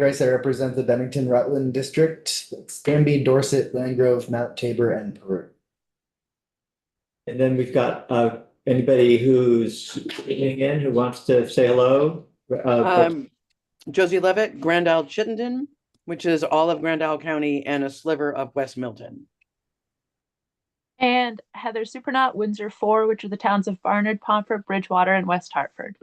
Rice, I represent the Bennington Rutland District. It's Danby, Dorset, Landgrove, Mount Tabor, and Peru. And then we've got anybody who's tuning in who wants to say hello. Josie Levitt, Grand Isle Chittenden, which is all of Grand Isle County and a sliver of West Milton. And Heather Supernaut, Windsor 4, which are the towns of Barnard, Pomfret, Bridgewater, and West Hartford.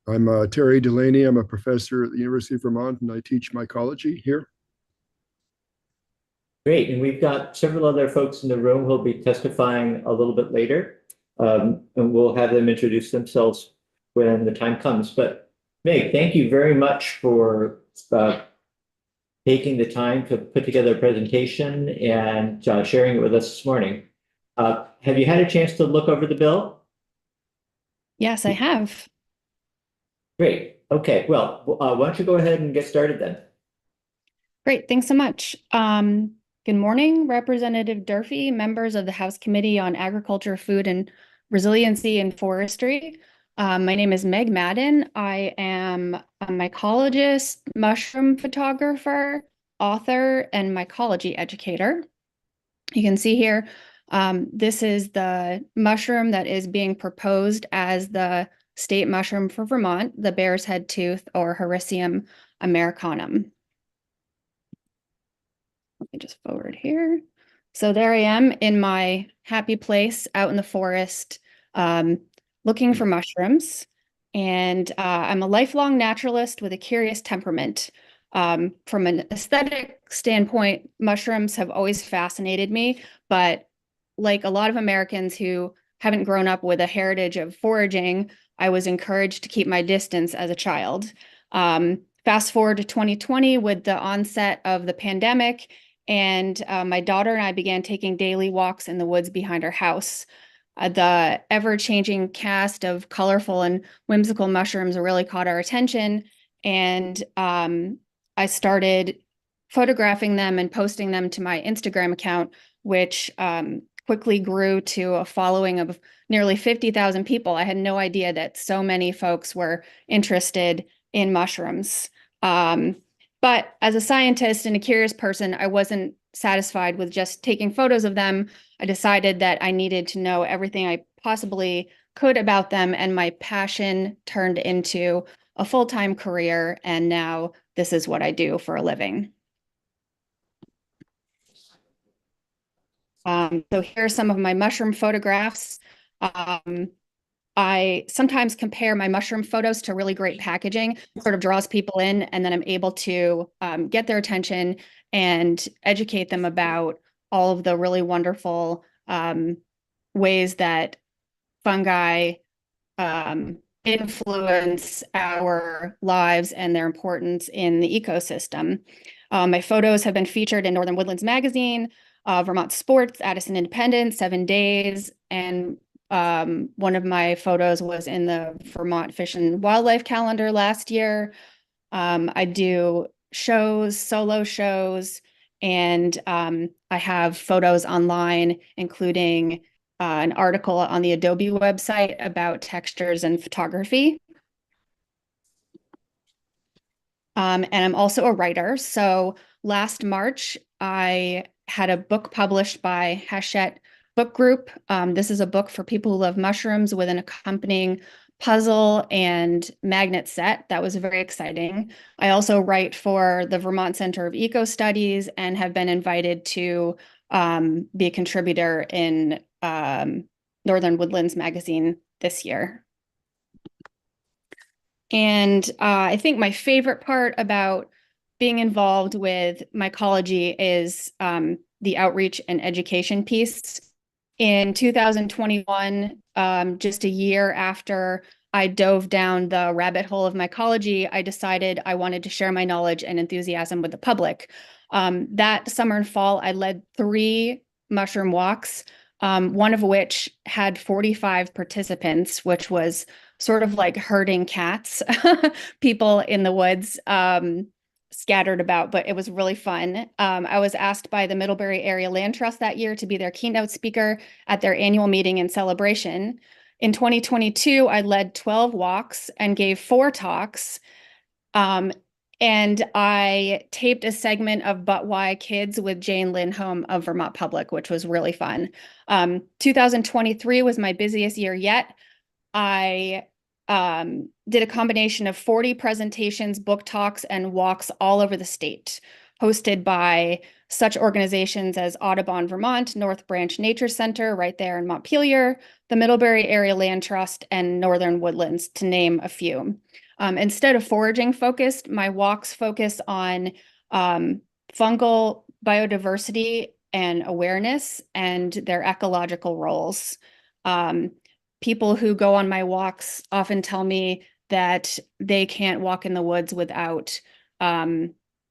I'm Terry Delaney. I'm a professor at the University of Vermont, and I teach mycology here. Great, and we've got several other folks in the room who'll be testifying a little bit later, and we'll have them introduce themselves when the time comes. But Meg, thank you very much for taking the time to put together a presentation and sharing it with us this morning. Have you had a chance to look over the bill? Yes, I have. Great. Okay. Well, why don't you go ahead and get started then? Great. Thanks so much. Good morning, Representative Durfee, members of the House Committee on Agriculture, Food, and Resiliency and Forestry. My name is Meg Madden. I am a mycologist, mushroom photographer, author, and mycology educator. You can see here, this is the mushroom that is being proposed as the state mushroom for Vermont, the bear's head tooth or Hericium americanum. Let me just forward here. So there I am in my happy place out in the forest, looking for mushrooms. And I'm a lifelong naturalist with a curious temperament. From an aesthetic standpoint, mushrooms have always fascinated me, but like a lot of Americans who haven't grown up with a heritage of foraging, I was encouraged to keep my distance as a child. Fast forward to 2020 with the onset of the pandemic, and my daughter and I began taking daily walks in the woods behind our house. The ever-changing cast of colorful and whimsical mushrooms really caught our attention, and I started photographing them and posting them to my Instagram account, which quickly grew to a following of nearly 50,000 people. I had no idea that so many folks were interested in mushrooms. But as a scientist and a curious person, I wasn't satisfied with just taking photos of them. I decided that I needed to know everything I possibly could about them, and my passion turned into a full-time career, and now this is what I do for a living. So here are some of my mushroom photographs. I sometimes compare my mushroom photos to really great packaging. It sort of draws people in, and then I'm able to get their attention and educate them about all of the really wonderful ways that fungi influence our lives and their importance in the ecosystem. My photos have been featured in Northern Woodlands Magazine, Vermont Sports, Addison Independent, 7 Days, and one of my photos was in the Vermont Fish and Wildlife calendar last year. I do shows, solo shows, and I have photos online, including an article on the Adobe website about textures and photography. And I'm also a writer. So last March, I had a book published by Hachette Book Group. This is a book for people who love mushrooms with an accompanying puzzle and magnet set. That was very exciting. I also write for the Vermont Center of Eco Studies and have been invited to be a contributor in Northern Woodlands Magazine this year. And I think my favorite part about being involved with mycology is the outreach and education piece. In 2021, just a year after I dove down the rabbit hole of mycology, I decided I wanted to share my knowledge and enthusiasm with the public. That summer and fall, I led 3 mushroom walks, one of which had 45 participants, which was sort of like herding cats, people in the woods scattered about, but it was really fun. I was asked by the Middlebury Area Land Trust that year to be their keynote speaker at their annual meeting and celebration. In 2022, I led 12 walks and gave 4 talks. And I taped a segment of But Why Kids with Jane Lindholm of Vermont Public, which was really fun. 2023 was my busiest year yet. I did a combination of 40 presentations, book talks, and walks all over the state, hosted by such organizations as Audubon Vermont, North Branch Nature Center right there in Montpelier, the Middlebury Area Land Trust, and Northern Woodlands, to name a few. Instead of foraging focused, my walks focus on fungal biodiversity and awareness and their ecological roles. People who go on my walks often tell me that they can't walk in the woods without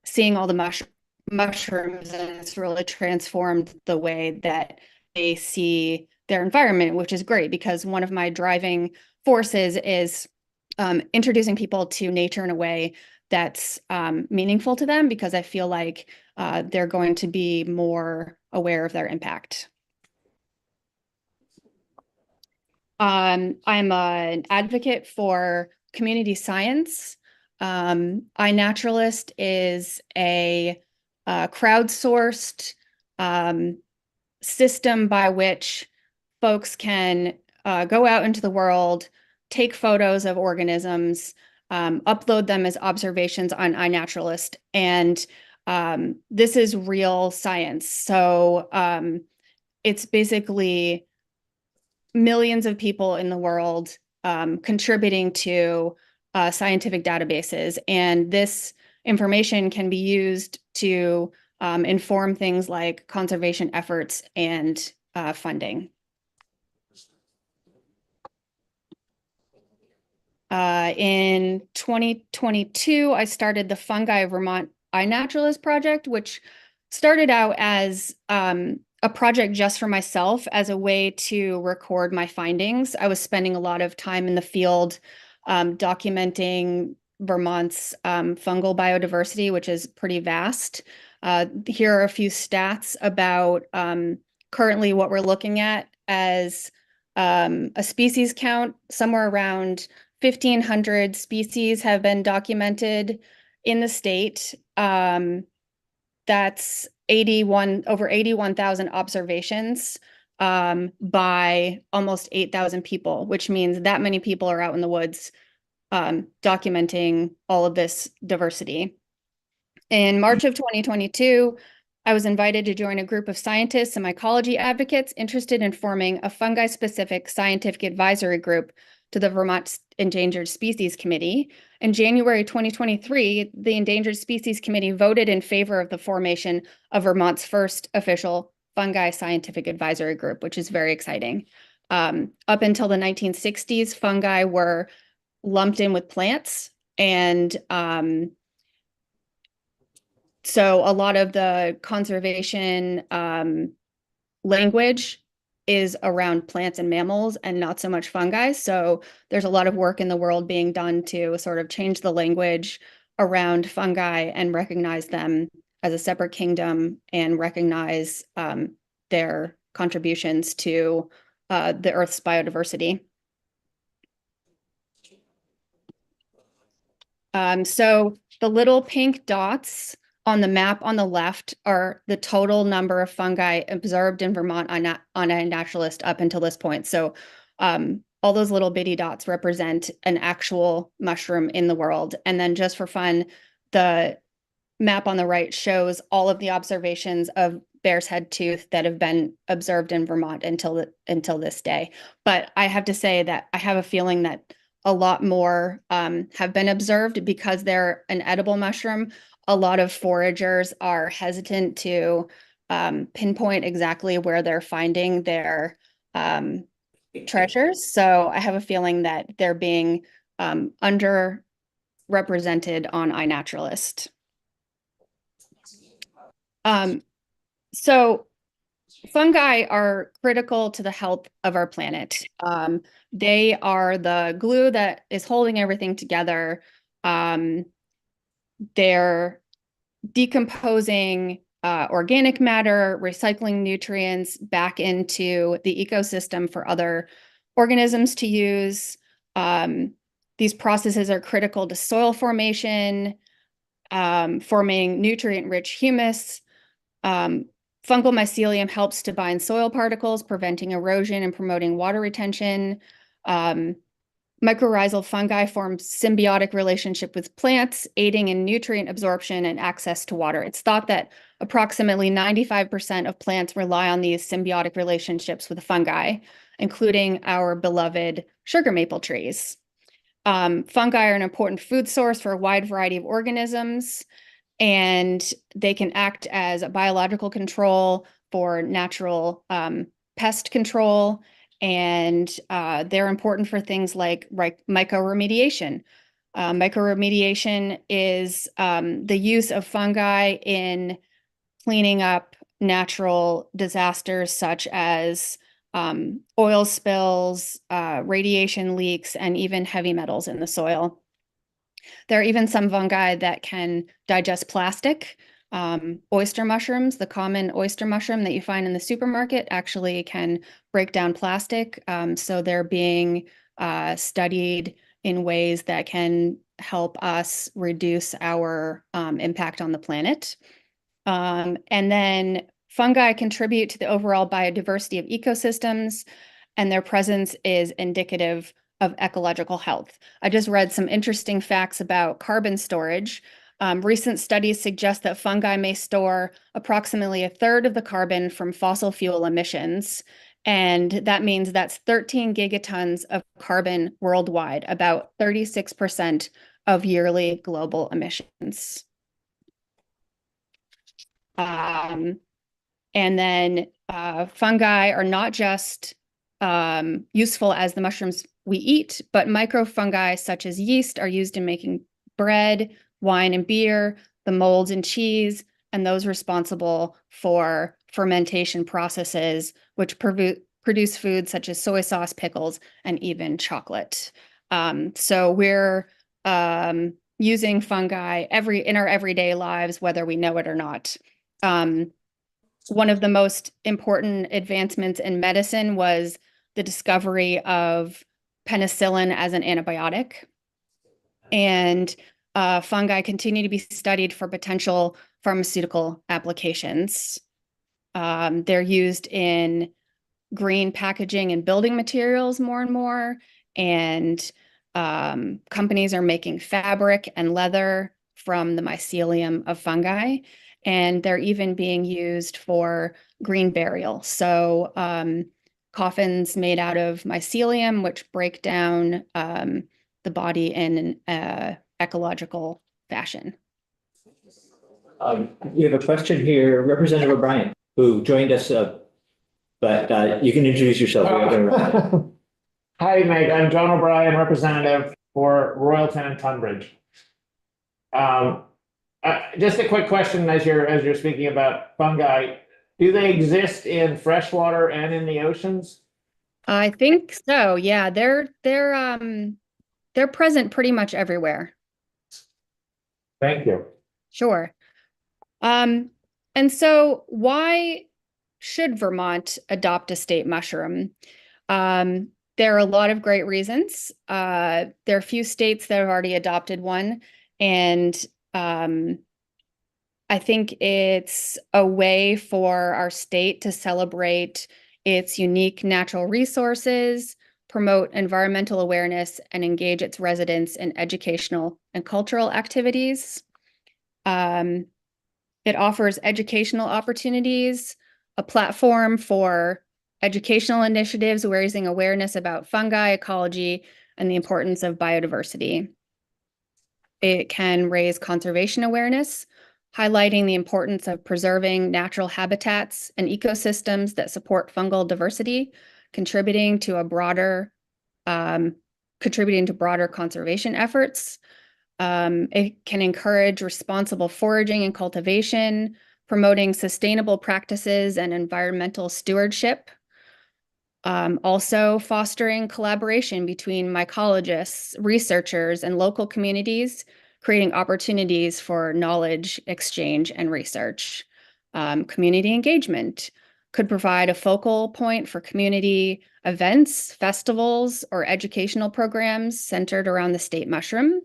seeing all the mushrooms, and it's really transformed the way that they see their environment, which is great because one of my driving forces is introducing people to nature in a way that's meaningful to them, because I feel like they're going to be more aware of their impact. I'm an advocate for community science. iNaturalist is a crowdsourced system by which folks can go out into the world, take photos of organisms, upload them as observations on iNaturalist, and this is real science. So it's basically millions of people in the world contributing to scientific databases. And this information can be used to inform things like conservation efforts and funding. In 2022, I started the Fungi Vermont iNaturalist project, which started out as a project just for myself as a way to record my findings. I was spending a lot of time in the field documenting Vermont's fungal biodiversity, which is pretty vast. Here are a few stats about currently what we're looking at as a species count. Somewhere around 1,500 species have been documented in the state. That's over 81,000 observations by almost 8,000 people, which means that many people are out in the woods documenting all of this diversity. In March of 2022, I was invited to join a group of scientists and mycology advocates interested in forming a fungi-specific scientific advisory group to the Vermont Endangered Species Committee. In January 2023, the Endangered Species Committee voted in favor of the formation of Vermont's first official fungi scientific advisory group, which is very exciting. Up until the 1960s, fungi were lumped in with plants, and so a lot of the conservation language is around plants and mammals and not so much fungi. So there's a lot of work in the world being done to sort of change the language around fungi and recognize them as a separate kingdom and recognize their contributions to the Earth's biodiversity. So the little pink dots on the map on the left are the total number of fungi observed in Vermont on iNaturalist up until this point. So all those little bitty dots represent an actual mushroom in the world. And then just for fun, the map on the right shows all of the observations of bear's head tooth that have been observed in Vermont until this day. But I have to say that I have a feeling that a lot more have been observed because they're an edible mushroom. A lot of foragers are hesitant to pinpoint exactly where they're finding their treasures. So I have a feeling that they're being underrepresented on iNaturalist. So fungi are critical to the health of our planet. They are the glue that is holding everything together. They're decomposing organic matter, recycling nutrients back into the ecosystem for other organisms to use. These processes are critical to soil formation, forming nutrient-rich humus. Fungal mycelium helps to bind soil particles, preventing erosion and promoting water retention. Mycorrhizal fungi form symbiotic relationship with plants, aiding in nutrient absorption and access to water. It's thought that approximately 95% of plants rely on these symbiotic relationships with fungi, including our beloved sugar maple trees. Fungi are an important food source for a wide variety of organisms, and they can act as a biological control for natural pest control. And they're important for things like mycoremediation. Mycoremediation is the use of fungi in cleaning up natural disasters such as oil spills, radiation leaks, and even heavy metals in the soil. There are even some fungi that can digest plastic. Oyster mushrooms, the common oyster mushroom that you find in the supermarket, actually can break down plastic. So they're being studied in ways that can help us reduce our impact on the planet. And then fungi contribute to the overall biodiversity of ecosystems, and their presence is indicative of ecological health. I just read some interesting facts about carbon storage. Recent studies suggest that fungi may store approximately a third of the carbon from fossil fuel emissions. And that means that's 13 gigatons of carbon worldwide, about 36% of yearly global emissions. And then fungi are not just useful as the mushrooms we eat, but microfungi such as yeast are used in making bread, wine and beer, the molds in cheese, and those responsible for fermentation processes, which produce foods such as soy sauce, pickles, and even chocolate. So we're using fungi in our everyday lives, whether we know it or not. One of the most important advancements in medicine was the discovery of penicillin as an antibiotic. And fungi continue to be studied for potential pharmaceutical applications. They're used in green packaging and building materials more and more. And companies are making fabric and leather from the mycelium of fungi. And they're even being used for green burial. So coffins made out of mycelium, which break down the body in an ecological fashion. We have a question here, Representative O'Brien, who joined us, but you can introduce yourself. Hi, Meg. I'm John O'Brien, representative for Royalton and Tunbridge. Just a quick question as you're speaking about fungi. Do they exist in freshwater and in the oceans? I think so. Yeah, they're present pretty much everywhere. Thank you. Sure. And so why should Vermont adopt a state mushroom? There are a lot of great reasons. There are a few states that have already adopted one, and I think it's a way for our state to celebrate its unique natural resources, promote environmental awareness, and engage its residents in educational and cultural activities. It offers educational opportunities, a platform for educational initiatives raising awareness about fungi, ecology, and the importance of biodiversity. It can raise conservation awareness, highlighting the importance of preserving natural habitats and ecosystems that support fungal diversity, contributing to broader conservation efforts. It can encourage responsible foraging and cultivation, promoting sustainable practices and environmental stewardship. Also fostering collaboration between mycologists, researchers, and local communities, creating opportunities for knowledge exchange and research. Community engagement. could provide a focal point for community events, festivals, or educational programs centered around the state mushroom,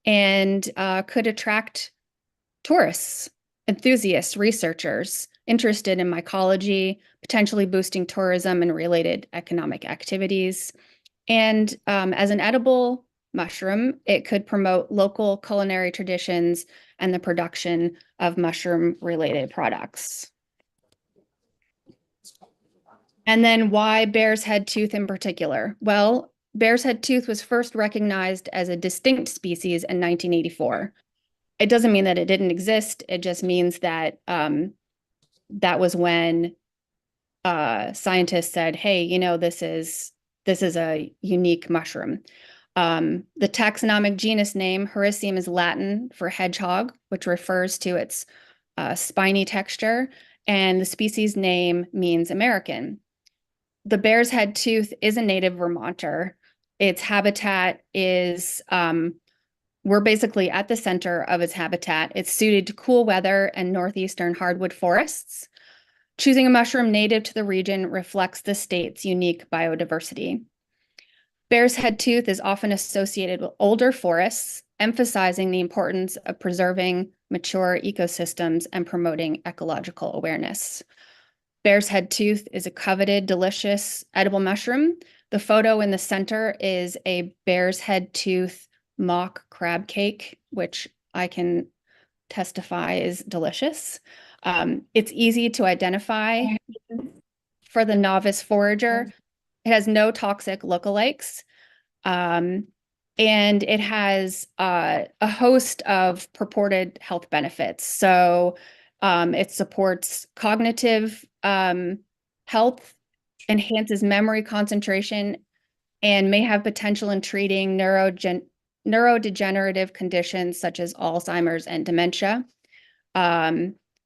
and could attract tourists, enthusiasts, researchers interested in mycology, potentially boosting tourism and related economic activities. And as an edible mushroom, it could promote local culinary traditions and the production of mushroom-related products. And then why bear's head tooth in particular? Well, bear's head tooth was first recognized as a distinct species in 1984. It doesn't mean that it didn't exist. It just means that that was when scientists said, hey, you know, this is a unique mushroom. The taxonomic genus name, Hericium, is Latin for hedgehog, which refers to its spiny texture, and the species name means American. The bear's head tooth is a native Vermonter. Its habitat is, we're basically at the center of its habitat. It's suited to cool weather and northeastern hardwood forests. Choosing a mushroom native to the region reflects the state's unique biodiversity. Bear's head tooth is often associated with older forests, emphasizing the importance of preserving mature ecosystems and promoting ecological awareness. Bear's head tooth is a coveted, delicious, edible mushroom. The photo in the center is a bear's head tooth mock crab cake, which I can testify is delicious. It's easy to identify for the novice forager. It has no toxic lookalikes, and it has a host of purported health benefits. So it supports cognitive health, enhances memory, concentration, and may have potential in treating neurodegenerative conditions such as Alzheimer's and dementia.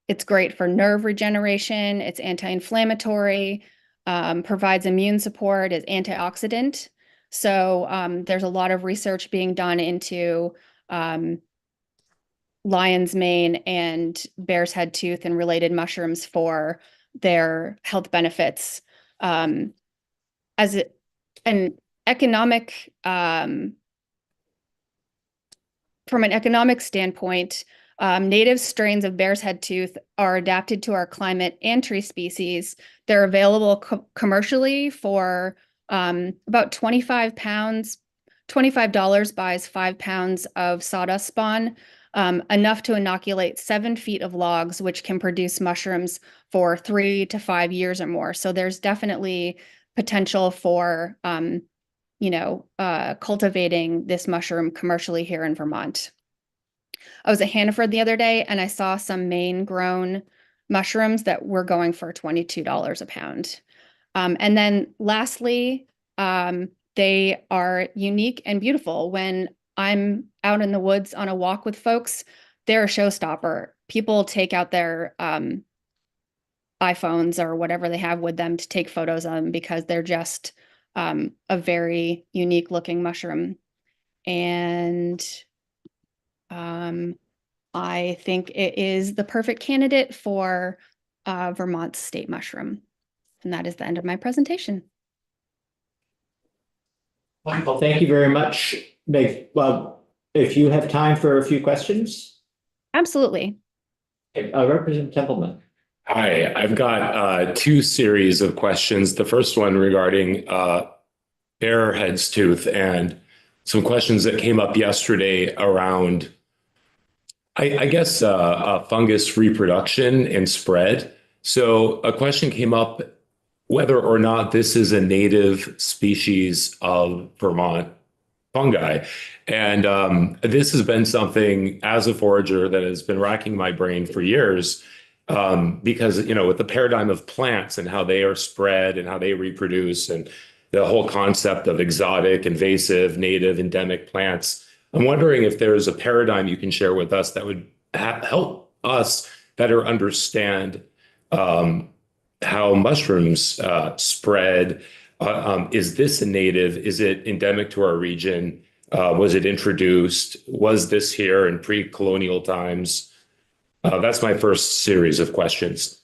It's great for nerve regeneration. It's anti-inflammatory, provides immune support, is antioxidant. So there's a lot of research being done into lion's mane and bear's head tooth and related mushrooms for their health benefits. As an economic, from an economic standpoint, native strains of bear's head tooth are adapted to our climate and tree species. They're available commercially for about 25 pounds. $25 buys 5 pounds of sawdust spawn, enough to inoculate 7 feet of logs, which can produce mushrooms for 3 to 5 years or more. So there's definitely potential for, cultivating this mushroom commercially here in Vermont. I was at Hannaford the other day and I saw some Maine grown mushrooms that were going for $22 a pound. And then lastly, they are unique and beautiful. When I'm out in the woods on a walk with folks, they're a showstopper. People take out their iPhones or whatever they have with them to take photos of them because they're just a very unique looking mushroom. And I think it is the perfect candidate for Vermont's state mushroom. And that is the end of my presentation. Wonderful. Thank you very much, Meg. Well, if you have time for a few questions. Absolutely. Okay, Representative Templeman. Hi, I've got 2 series of questions. The first one regarding bear's tooth and some questions that came up yesterday around, I guess, fungus reproduction and spread. So a question came up whether or not this is a native species of Vermont fungi. And this has been something as a forager that has been racking my brain for years. Because, with the paradigm of plants and how they are spread and how they reproduce and the whole concept of exotic, invasive, native, endemic plants, I'm wondering if there's a paradigm you can share with us that would help us better understand how mushrooms spread. Is this a native? Is it endemic to our region? Was it introduced? Was this here in pre-colonial times? That's my first series of questions.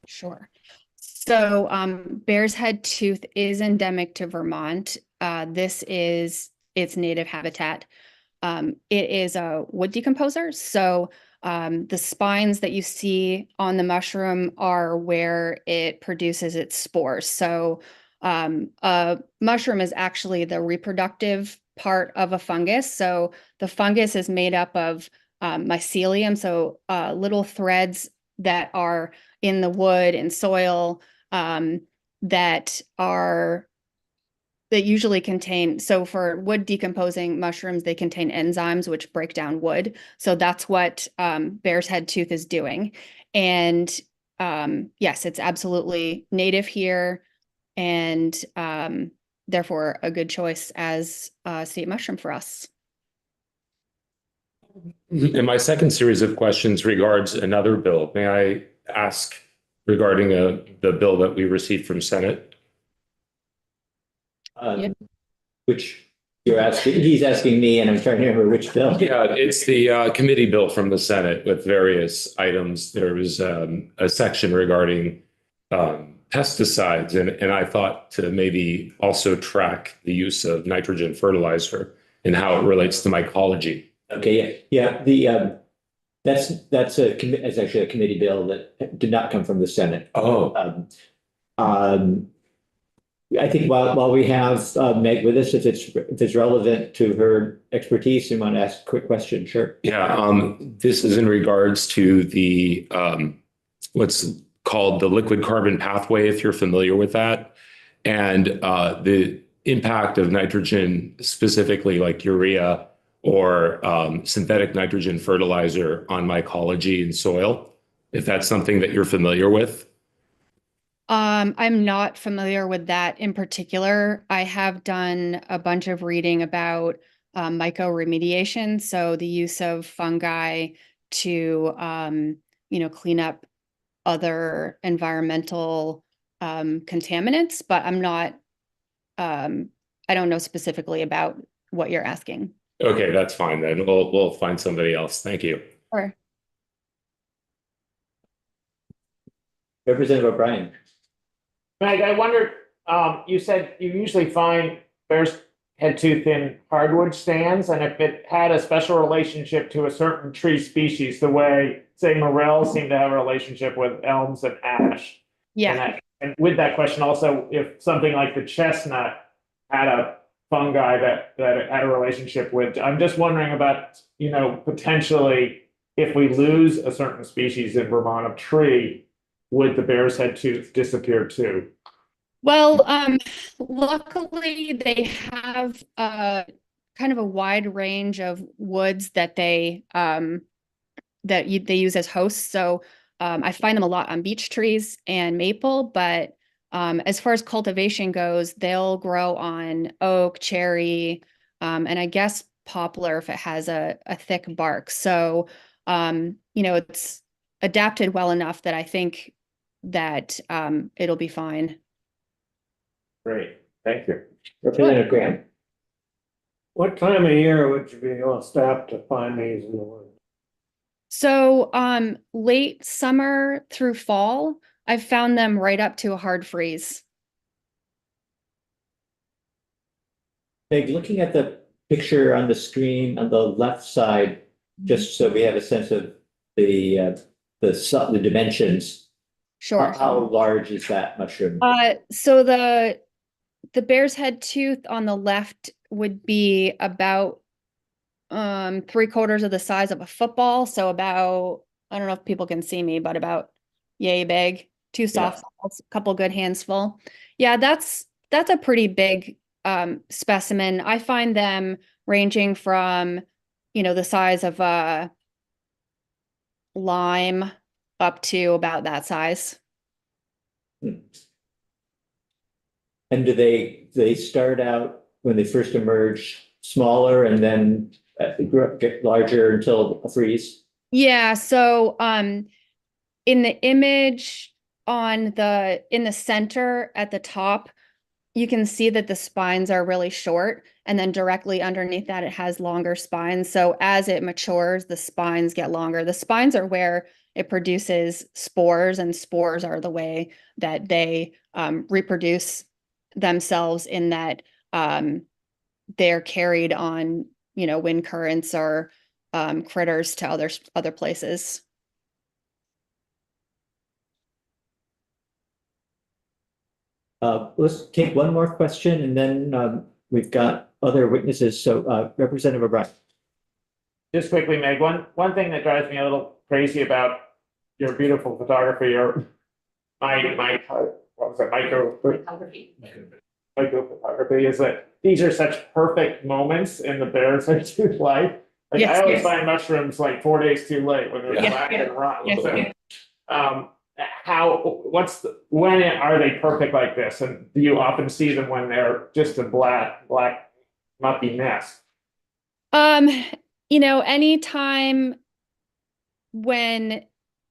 Sure. So Bear's Head Tooth is endemic to Vermont. This is its native habitat. It is a wood decomposer. So the spines that you see on the mushroom are where it produces its spores. So a mushroom is actually the reproductive part of a fungus. So the fungus is made up of mycelium, so little threads that are in the wood and soil that usually contain, so for wood decomposing mushrooms, they contain enzymes which break down wood. So that's what Bear's Head Tooth is doing. And yes, it's absolutely native here and therefore a good choice as a state mushroom for us. And my second series of questions regards another bill. May I ask regarding the bill that we received from Senate? Um, Which you're asking, he's asking me, and I'm trying to remember which bill. Yeah, it's the committee bill from the Senate with various items. There was a section regarding pesticides, and I thought to maybe also track the use of nitrogen fertilizer and how it relates to mycology. Okay, yeah. That's actually a committee bill that did not come from the Senate. Oh, I think while we have Meg with us, if it's relevant to her expertise, you want to ask a quick question, sure. yeah. This is in regards to the what's called the liquid carbon pathway, if you're familiar with that, and the impact of nitrogen, specifically like urea or synthetic nitrogen fertilizer on mycology in soil, if that's something that you're familiar with. I'm not familiar with that in particular. I have done a bunch of reading about mycoremediation, so the use of fungi to clean up other environmental contaminants, but I'm not I don't know specifically about what you're asking. Okay, that's fine then. We'll find somebody else. Thank you. Sure. Representative O'Brien. Meg, I wondered, you said you usually find Bear's Head Tooth in hardwood stands, and if it had a special relationship to a certain tree species, the way, say, morels seem to have a relationship with elms and ash. Yeah. And with that question also, if something like the chestnut had a fungi that it had a relationship with, I'm just wondering about, potentially if we lose a certain species in Vermont of tree, would the Bear's Head Tooth disappear too? Well, luckily they have kind of a wide range of woods that they use as hosts. So I find them a lot on beech trees and maple, but as far as cultivation goes, they'll grow on oak, cherry, and I guess poplar if it has a thick bark. So it's adapted well enough that I think that it'll be fine. Great, thank you. Representative Graham. What time of year would you be on staff to find these in the woods? So late summer through fall, I've found them right up to a hard freeze. Meg, looking at the picture on the screen on the left side, just so we have a sense of the dimensions. Sure. How large is that mushroom? So the Bear's Head Tooth on the left would be about 3/4 of the size of a football. So about, I don't know if people can see me, but about yay big, 2 softballs, a couple good hands full. Yeah, that's a pretty big specimen. I find them ranging from, the size of a lime up to about that size. And do they start out when they first emerge smaller and then get larger until a freeze? Yeah, so in the image in the center at the top, you can see that the spines are really short, and then directly underneath that, it has longer spines. So as it matures, the spines get longer. The spines are where it produces spores, and spores are the way that they reproduce themselves, in that they're carried on, wind currents or critters to other places. Let's take one more question and then we've got other witnesses. So Representative O'Brien. Just quickly, Meg, one thing that drives me a little crazy about your beautiful photography, or what was it, micro photography, is that these are such perfect moments in the bear's life. Like, Yes, I always yes. find mushrooms like 4 days too late when they're Yeah. black and rotten. Yes, So, yes. when are they perfect like this? And do you often see them when they're just a black mucky mess? Anytime when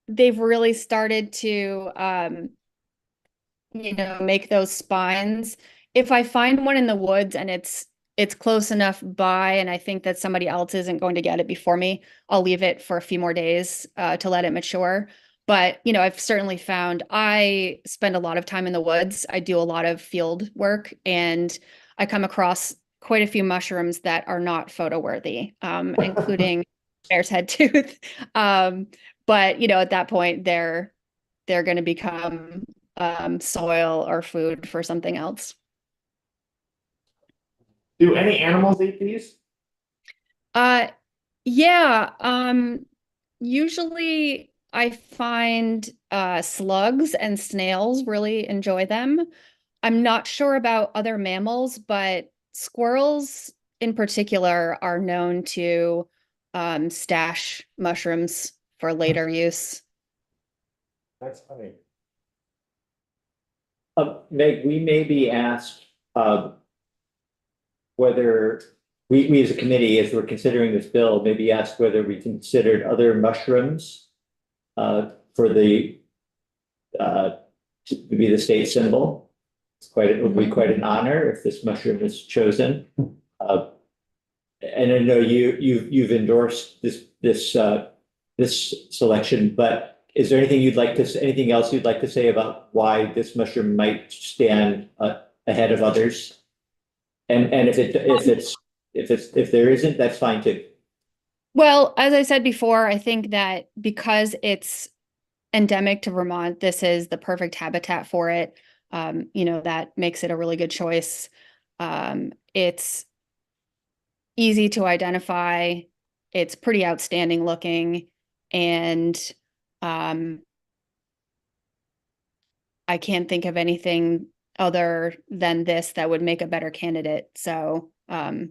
they've really started to make those spines. If I find one in the woods and it's close enough by, and I think that somebody else isn't going to get it before me, I'll leave it for a few more days to let it mature. But, I've certainly found I spend a lot of time in the woods. I do a lot of field work, and I come across quite a few mushrooms that are not photo worthy, including bear's head tooth. But, at that point, they're going to become soil or food for something else. Do any animals eat these? Yeah. Usually I find slugs and snails really enjoy them. I'm not sure about other mammals, but squirrels in particular are known to stash mushrooms for later use. That's funny. Meg, we may be asked whether we as a committee, as we're considering this bill, may be asked whether we considered other mushrooms for the to be the state symbol. It would be quite an honor if this mushroom is chosen. And I know you've endorsed this selection, but is there anything else you'd like to say about why this mushroom might stand ahead of others? And if there isn't, that's fine too. Well, as I said before, I think that because it's endemic to Vermont, this is the perfect habitat for it. That makes it a really good choice. It's easy to identify. It's pretty outstanding looking, and I can't think of anything other than this that would make a better candidate. So I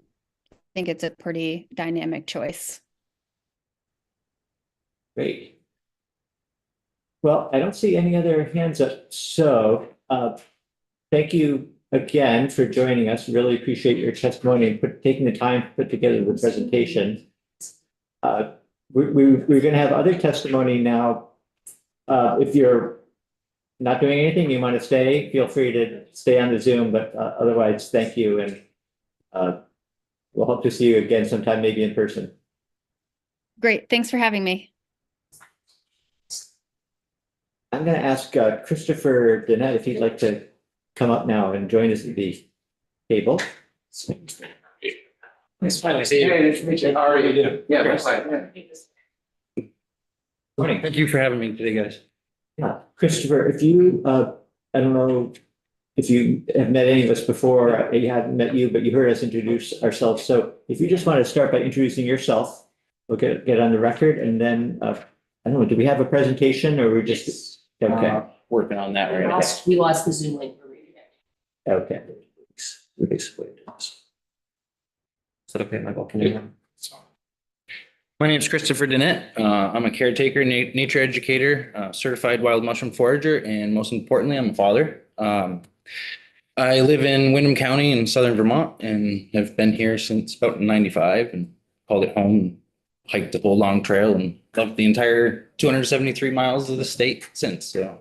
think it's a pretty dynamic choice. Great. Well, I don't see any other hands up. So thank you again for joining us. Really appreciate your testimony and taking the time to put together the presentation. We're going to have other testimony now. If you're not doing anything, you want to stay, feel free to stay on the Zoom, but otherwise, thank you. And we'll hope to see you again sometime, maybe in person. Great. Thanks for having me. I'm going to ask Christopher Dennett if he'd like to come up now and join us at the table. Nice finally see you. Hey, nice to meet you. How are you doing? Yeah, very fine. Morning. Thank you for having me today, guys. Yeah, Christopher, if you, I don't know if you have met any of us before, I hadn't met you, but you heard us introduce ourselves. So if you just want to start by introducing yourself, we'll get on the record, and then, I don't know, do we have a presentation or we're just, okay. Working on that right now. We lost the Zoom link for reading it. Okay. Is that okay, Michael? Can you hear me? My name is Christopher Dennett. I'm a caretaker, nature educator, certified wild mushroom forager, and most importantly, I'm a father. I live in Windham County in southern Vermont and have been here since about 95 and called it home, hiked the whole long trail and loved the entire 273 miles of the state since. So,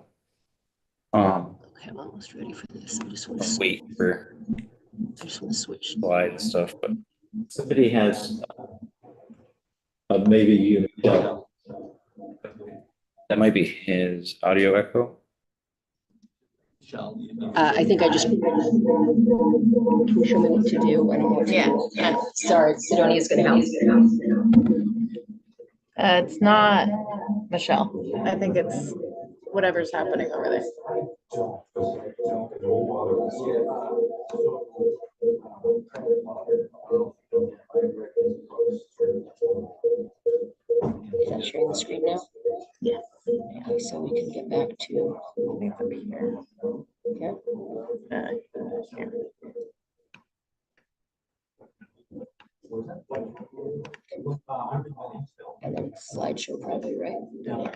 Okay, I'm almost ready for this. I just want to Wait for switch. slide stuff, but Somebody has maybe you. that might be his audio echo. I think I just. Can you show me what to do? I don't know what to do. Yeah. Sorry, Sidonia is going to help. It's not Michelle. I think it's whatever's happening over there. Is that sharing the screen now? Yeah. Okay, so we can get back to. Okay. And then slideshow probably, right? Yeah.